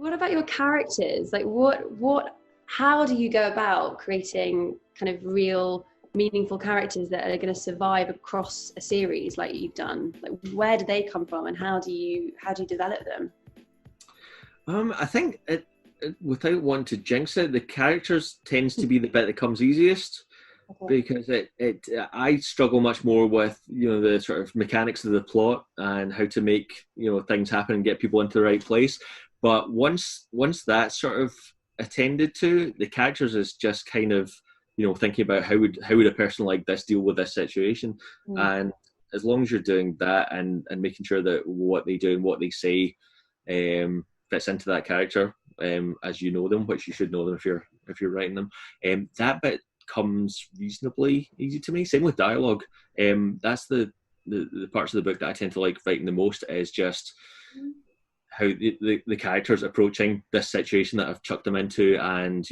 What about your characters? Like how do you go about creating kind of real, meaningful characters that are going to survive across a series like you've done? Like, where do they come from, and how do you develop them? I think without wanting to jinx it, the characters tends to be the bit that comes easiest. Okay. Because I struggle much more with, the sort of mechanics of the plot and how to make, things happen and get people into the right place. But once that's sort of attended to, the characters is just kind of, thinking about how would a person like this deal with this situation. And as long as you're doing that and making sure that what they do and what they say fits into that character, as you know them, which you should know them if you're writing them, that bit comes reasonably easy to me. Same with dialogue. That's the parts of the book that I tend to like writing the most, is just how the characters approaching this situation that I've chucked them into, and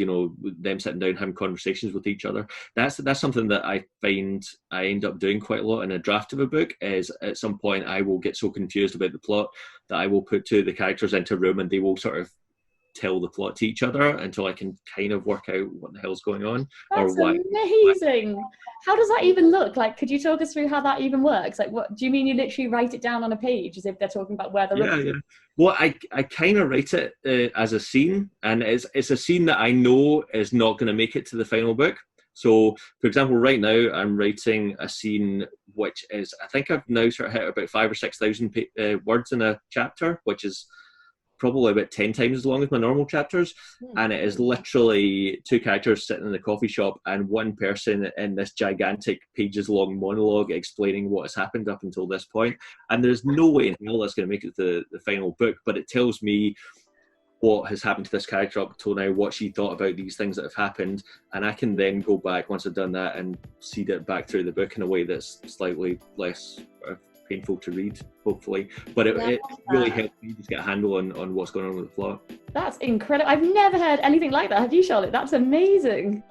them sitting down having conversations with each other. That's something that I find I end up doing quite a lot in a draft of a book. Is at some point I will get so confused about the plot that I will put two of the characters into a room and they will sort of tell the plot to each other until I can kind of work out what the hell's going on. That's amazing. How does that even look? Like, could you talk us through how that even works? Like, what do you mean? You literally write it down on a page as if they're talking about where they're yeah. Well, I kind of write it as a scene, and it's a scene that I know is not going to make it to the final book. So, for example, right now I'm writing a scene which is, I think I've now sort of hit about 5,000 or 6,000 words in a chapter, which is probably about 10 times as long as my normal chapters. And it is literally two characters sitting in the coffee shop and one person in this gigantic pages long monologue explaining what has happened up until this point. And there's no way in hell that's going to make it to the final book, but it tells me what has happened to this character up until now, what she thought about these things that have happened, and I can then go back once I've done that and seed it back through the book in a way that's slightly less painful to read, hopefully. But it really helps me just get a handle on what's going on with the plot. That's incredible. I've never heard anything like that. Have you, Charlotte? That's amazing.